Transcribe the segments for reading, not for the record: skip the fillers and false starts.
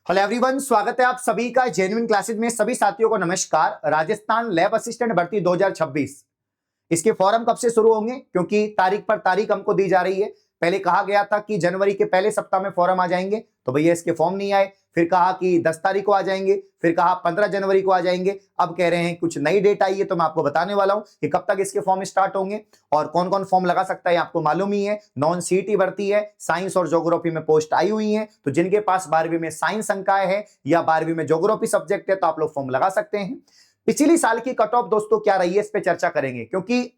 Hello everyone, स्वागत है आप सभी का जेन्युइन क्लासेस में। सभी साथियों को नमस्कार। राजस्थान लैब असिस्टेंट भर्ती 2026 इसके फॉर्म कब से शुरू होंगे? क्योंकि तारीख पर तारीख हमको दी जा रही है। पहले कहा गया था कि जनवरी के पहले सप्ताह में फॉर्म आ जाएंगे, तो भैया इसके फॉर्म नहीं आए। फिर कहा कि 10 तारीख को आ जाएंगे, फिर कहा 15 जनवरी को आ जाएंगे। अब कह रहे हैं कुछ नई डेट आई है, तो मैं आपको बताने वाला हूं कि कब तक इसके फॉर्म स्टार्ट होंगे और कौन कौन फॉर्म लगा सकता है। आपको मालूम ही है, नॉन सीईटी भर्ती है, साइंस और ज्योग्राफी में पोस्ट आई हुई है। तो जिनके पास 12वीं में साइंस संकाय है या 12वीं में ज्योग्राफी सब्जेक्ट है, तो आप लोग फॉर्म लगा सकते हैं। पिछली साल की कट ऑफ दोस्तों क्या रही है, इस पे चर्चा करेंगे। क्योंकि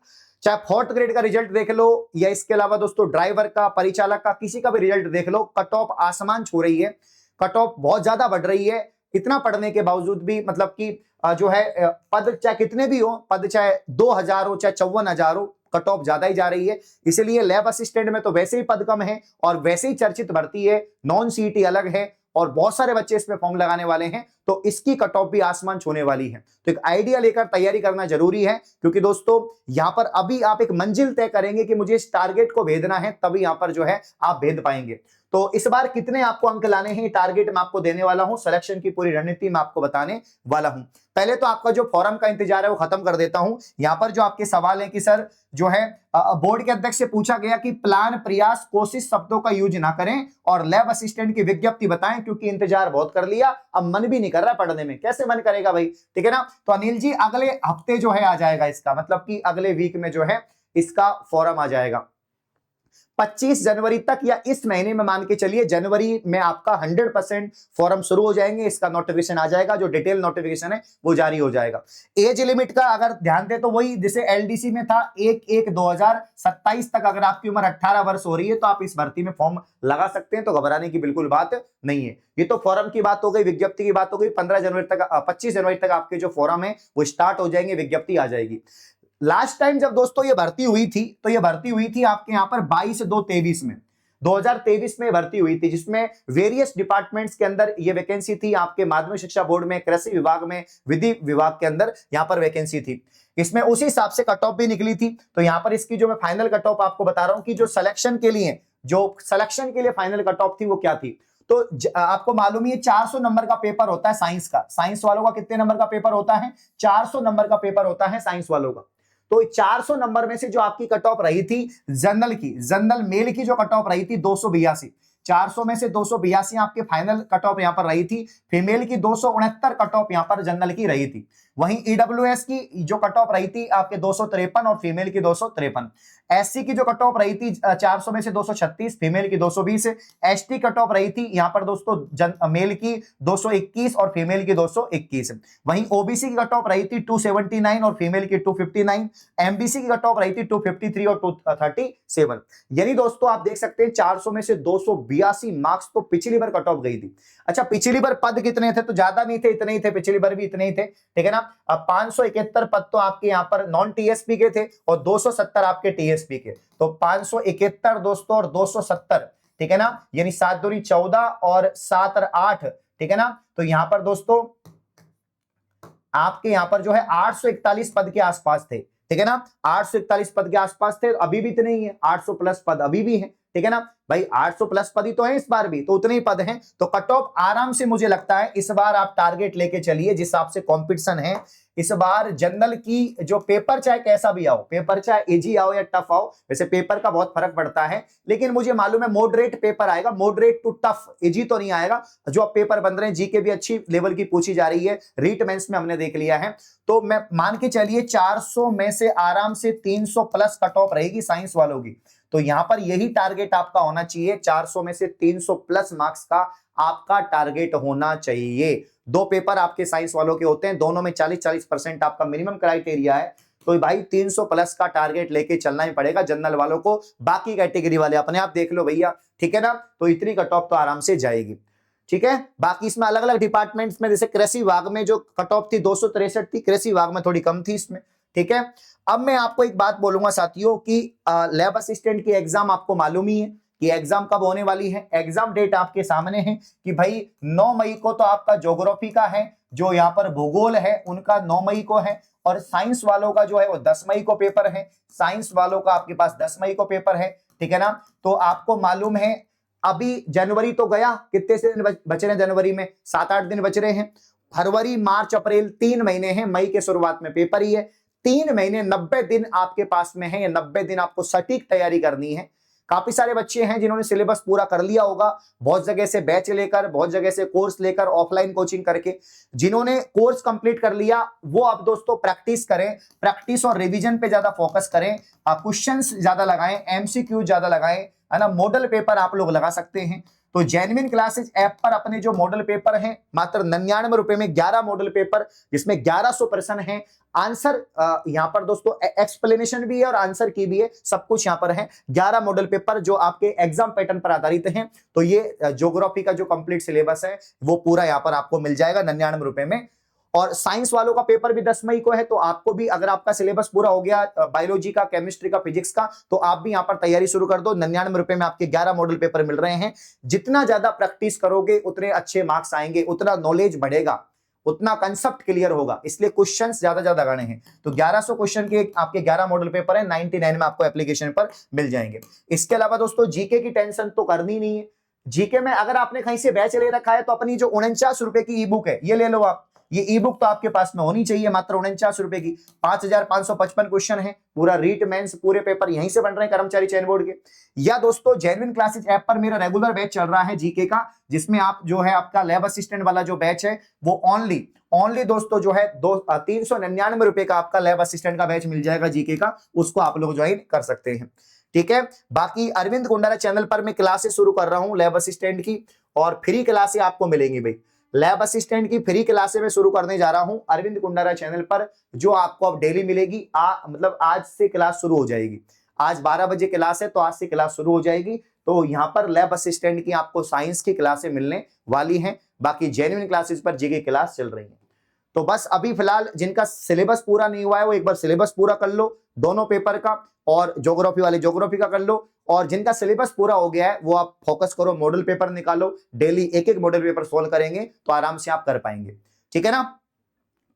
चाहे फोर्थ ग्रेड का रिजल्ट देख लो या इसके अलावा दोस्तों ड्राइवर का, परिचालक का, किसी का भी रिजल्ट देख लो, कट ऑफ आसमान छू रही है। कट ऑफ बहुत ज्यादा बढ़ रही है। इतना पढ़ने के बावजूद भी मतलब कि जो है पद चाहे कितने भी हो, पद चाहे 2000 हो चाहे 54,000 हो, कट ऑफ ज्यादा ही जा रही है। इसलिए लैब असिस्टेंट में तो वैसे ही पद कम है और वैसे ही चर्चित भर्ती है, नॉन सीईटी अलग है और बहुत सारे बच्चे इसमें फॉर्म लगाने वाले हैं, तो इसकी कट ऑफ भी आसमान छूने वाली है। तो एक आइडिया लेकर तैयारी करना जरूरी है, क्योंकि दोस्तों यहां पर अभी आप एक मंजिल तय करेंगे कि मुझे इस टारगेट को भेदना है, तभी यहां पर जो है आप भेद पाएंगे। तो इस बार कितने आपको अंक लाने हैं, टारगेट मैं आपको देने वाला हूं। सिलेक्शन की पूरी रणनीति मैं आपको बताने वाला हूं। पहले तो आपका जो फॉरम का इंतजार है वो खत्म कर देता हूं। यहां पर जो आपके सवाल है कि सर जो है बोर्ड के अध्यक्ष से पूछा गया कि प्लान, प्रयास, कोशिश शब्दों का यूज ना करें और लैब असिस्टेंट की विज्ञप्ति बताएं, क्योंकि इंतजार बहुत कर लिया, अब मन भी नहीं कर रहा पढ़ने में। कैसे मन करेगा भाई, ठीक है ना। तो अनिल जी अगले हफ्ते जो है आ जाएगा इसका, मतलब कि अगले वीक में जो है इसका फॉरम आ जाएगा 25 जनवरी तक, या इस महीने में मान के चलिए जनवरी में आपका 100% फॉर्म शुरू हो जाएंगे। इसका नोटिफिकेशन आ जाएगा, जो डिटेल नोटिफिकेशन है वो जारी हो जाएगा। एज लिमिट का अगर ध्यान दे तो वही जैसे एलडीसी में था 1/1/2027 तक। अगर आपकी उम्र 18 वर्ष हो रही है तो आप इस भर्ती में फॉर्म लगा सकते हैं, तो घबराने की बिल्कुल बात नहीं है। ये तो फॉर्म की बात हो गई, विज्ञप्ति की बात हो गई। 15 जनवरी तक, 25 जनवरी तक आपके जो फॉर्म है वो स्टार्ट हो जाएंगे, विज्ञप्ति आ जाएगी। लास्ट टाइम जब दोस्तों ये भर्ती हुई थी, तो ये भर्ती हुई थी आपके यहां पर 22/2/23 में, 2023 में भर्ती हुई थी, जिसमें वेरियस डिपार्टमेंट्स के अंदर ये वैकेंसी थी। आपके माध्यमिक शिक्षा बोर्ड में, कृषि विभाग में, विधि विभाग के अंदर यहां पर वैकेंसी थी। इसमें उसी हिसाब से कट ऑफ भी निकली थी। तो यहां पर इसकी जो मैं फाइनल कट ऑफ आपको बता रहा हूं कि जो सिलेक्शन के लिए फाइनल कट ऑफ थी वो क्या थी। तो आपको मालूम ही है 400 नंबर का पेपर होता है साइंस का। साइंस वालों का कितने नंबर का पेपर होता है? 400 नंबर का पेपर होता है साइंस वालों का। तो 400 नंबर में से जो आपकी कट ऑफ रही थी जनरल मेल की जो कट ऑफ रही थी 282, 400 में से 282 आपके फाइनल कट ऑफ यहां पर रही थी। फीमेल की 269 कट ऑफ यहां पर जनरल की रही थी। वहीं ईडब्ल्यूएस की जो कट ऑफ रही थी आपके 253 और फीमेल की 253। एससी की जो कट ऑफ रही थी 400 में से 236, फीमेल की 220। एसटी कट ऑफ रही थी यहां पर दोस्तों मेल की 221 और फीमेल की 221। वहीं ओबीसी की कट ऑफ रही थी 279 और फीमेल की 259। एमबीसी की कट ऑफ रही थी 253 और 237। यानी दोस्तों आप देख सकते हैं 400 में से 282 मार्क्स तो पिछली बार कट ऑफ गई थी। अच्छा, पिछली बार पद कितने थे? तो ज्यादा नहीं थे, इतने ही थे, पिछली बार भी इतने ही थे, ठीक है ना। अब 571 पद तो आपके यहां पर नॉन टीएसपी के थे और 270 आपके टीएसपी के। तो 571 दोस्तों और 270, ठीक है ना। यानी 7 दूनी 14 और 7 और 8, ठीक है ना। तो यहां पर दोस्तों आपके यहां पर जो है 841 पद के आसपास थे, ठीक है ना। 841 पद के आसपास थे। अभी भी इतने ही है, 800 प्लस पद अभी भी है, ठीक है ना भाई। 800 प्लस पद ही तो है इस बार भी, तो उतने ही पद हैं। तो कट ऑफ आराम से मुझे लगता है इस बार आप टारगेट लेके चलिए, जिस हिसाब से कंपटीशन है इस बार जनरल की जो पेपर चाहे कैसा भी आओ, पेपर चाहे इजी आओ या टफ आओ, वैसे पेपर का बहुत फर्क पड़ता है, लेकिन मुझे मालूम है मॉडरेट पेपर आएगा, मॉडरेट टू टफ, इजी तो नहीं आएगा। जो अब पेपर बन रहे हैं जीके भी अच्छी लेवल की पूछी जा रही है, रीट मेंस में हमने देख लिया है। तो मैं मान के चलिए 400 में से आराम से 300 प्लस कट ऑफ रहेगी साइंस वालों की। तो यहां पर यही टारगेट आपका होना चाहिए, 400 में से 300 प्लस मार्क्स का आपका टारगेट होना चाहिए। 2 पेपर आपके साइंस वालों के होते हैं, दोनों में 40-40% आपका मिनिमम क्राइटेरिया है। तो भाई 300 प्लस का टारगेट लेके चलना ही पड़ेगा जनरल वालों को। बाकी कैटेगरी वाले अपने आप देख लो भैया, ठीक है ना। तो इतनी कट ऑफ तो आराम से जाएगी, ठीक है। बाकी इसमें अलग अलग डिपार्टमेंट्स में, जैसे कृषि विभाग में जो कट ऑफ थी 263 थी, कृषि विभाग में थोड़ी कम थी इसमें, ठीक है। अब मैं आपको एक बात बोलूंगा साथियों कि लैब असिस्टेंट की एग्जाम आपको मालूम ही है कि एग्जाम कब होने वाली है। एग्जाम डेट आपके सामने है कि भाई 9 मई को तो आपका ज्योग्राफी का है, जो यहाँ पर भूगोल है उनका 9 मई को है, और साइंस वालों का जो है वो 10 मई को पेपर है। साइंस वालों का आपके पास 10 मई को पेपर है, ठीक है ना। तो आपको मालूम है अभी जनवरी तो गया, कितने से दिन बचे रहे जनवरी में? 7-8 दिन बच रहे हैं। फरवरी, मार्च, अप्रैल 3 महीने हैं। मई के शुरुआत में पेपर ही है। 3 महीने 90 दिन आपके पास में है। ये 90 दिन आपको सटीक तैयारी करनी है। काफी सारे बच्चे हैं जिन्होंने सिलेबस पूरा कर लिया होगा, बहुत जगह से बैच लेकर, बहुत जगह से कोर्स लेकर, ऑफलाइन कोचिंग करके। जिन्होंने कोर्स कंप्लीट कर लिया वो अब दोस्तों प्रैक्टिस करें, प्रैक्टिस और रिवीजन पे ज्यादा फोकस करें, क्वेश्चंस ज्यादा लगाएं, एमसीक्यू ज्यादा लगाएं, है ना। मॉडल पेपर आप लोग लगा सकते हैं। तो जेन्युइन क्लासेस ऐप पर अपने जो मॉडल पेपर हैं, मात्र 99 रुपए में 11 मॉडल पेपर, जिसमें 1100 प्रश्न है। आंसर यहां पर दोस्तों एक्सप्लेनेशन भी है और आंसर की भी है, सब कुछ यहां पर है। 11 मॉडल पेपर जो आपके एग्जाम पैटर्न पर आधारित हैं। तो ये ज्योग्राफी का जो कंप्लीट सिलेबस है वो पूरा यहां पर आपको मिल जाएगा 99 रुपए में। और साइंस वालों का पेपर भी 10 मई को है, तो आपको भी, अगर आपका सिलेबस पूरा हो गया बायोलॉजी का, केमिस्ट्री का, फिजिक्स का, तो आप भी यहां पर तैयारी शुरू कर दो। 99 रुपए में आपके 11 मॉडल पेपर मिल रहे हैं। जितना ज्यादा प्रैक्टिस करोगे उतने अच्छे मार्क्स आएंगे, उतना नॉलेज बढ़ेगा, उतना कंसेप्ट क्लियर होगा। इसलिए क्वेश्चंस ज्यादा ज्यादा लगाने हैं। तो 1100 क्वेश्चन के आपके 11 मॉडल पेपर है, 99 में आपको एप्लीकेशन पर मिल जाएंगे। इसके अलावा दोस्तों जीके की टेंशन तो करनी नहीं है। जीके में अगर आपने कहीं से बैच ले रखा है तो अपनी जो 49 रुपए की ई बुक है ये ले लो आप। ये ई बुक तो आपके पास में होनी चाहिए, मात्र 49 रुपए की। 5555 क्वेश्चन है, पूरा रीट मेंस पूरे पेपर यहीं से बन रहे हैं कर्मचारी चयन बोर्ड के। या दोस्तों जेन्युइन क्लासेस ऐप पर मेरा रेगुलर बैच चल रहा है जीके का, जिसमें आप जो है आपका लैब असिस्टेंट वाला जो बैच है वो ओनली दोस्तों जो है 399 रुपए का आपका लैब असिस्टेंट का बैच मिल जाएगा जीके का, उसको आप लोग ज्वाइन कर सकते हैं। ठीक है। बाकी अरविंद कुंडारा चैनल पर मैं क्लासेस शुरू कर रहा हूं लैब असिस्टेंट की, और फ्री क्लासेस आपको मिलेंगी भाई। लैब असिस्टेंट की फ्री क्लासेस में शुरू करने जा रहा हूं अरविंद कुंडारा चैनल पर, जो आपको अब डेली मिलेगी। मतलब आज से क्लास शुरू हो जाएगी। आज 12 बजे क्लास है, तो आज से क्लास शुरू हो जाएगी। तो यहां पर लैब असिस्टेंट की आपको साइंस की क्लासें मिलने वाली हैं। बाकी जेन्युइन क्लासेस पर जीके क्लास चल रही है। तो बस अभी फिलहाल जिनका सिलेबस पूरा नहीं हुआ है वो एक बार सिलेबस पूरा कर लो, दोनों पेपर का, और ज्योग्राफी वाले ज्योग्राफी का कर लो। और जिनका सिलेबस पूरा हो गया है वो आप फोकस करो, मॉडल पेपर निकालो, डेली एक एक मॉडल पेपर सोल्व करेंगे तो आराम से आप कर पाएंगे। ठीक है ना।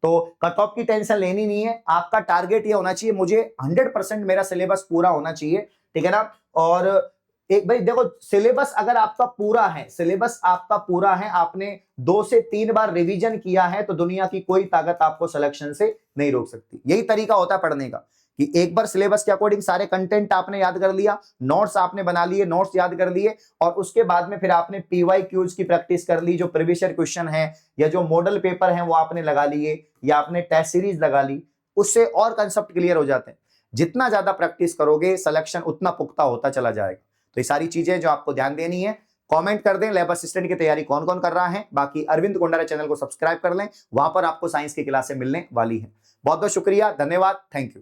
तो कट ऑफ की टेंशन लेनी नहीं है। आपका टारगेट ये होना चाहिए, मुझे 100% मेरा सिलेबस पूरा होना चाहिए। ठीक है ना। और एक भाई देखो, सिलेबस अगर आपका पूरा है, सिलेबस आपका पूरा है, आपने 2 से 3 बार रिवीजन किया है, तो दुनिया की कोई ताकत आपको सिलेक्शन से नहीं रोक सकती। यही तरीका होता है पढ़ने का, कि एक बार सिलेबस के अकॉर्डिंग सारे कंटेंट आपने याद कर लिया, नोट्स आपने बना लिए, नोट्स याद कर लिए, और उसके बाद में फिर आपने पीवाईक्यूज की प्रैक्टिस कर ली, जो प्रीवियस ईयर क्वेश्चन है या जो मॉडल पेपर है वो आपने लगा लिए, या आपने टेस्ट सीरीज लगा ली, उससे और कंसेप्ट क्लियर हो जाते हैं। जितना ज्यादा प्रैक्टिस करोगे सिलेक्शन उतना पुख्ता होता चला जाएगा। तो ये सारी चीजें जो आपको ध्यान देनी है, कमेंट कर दें लैब असिस्टेंट की तैयारी कौन कौन कर रहा है। बाकी अरविंद कुंडारा चैनल को सब्सक्राइब कर लें, वहां पर आपको साइंस की क्लासें मिलने वाली हैं। बहुत बहुत शुक्रिया, धन्यवाद, थैंक यू।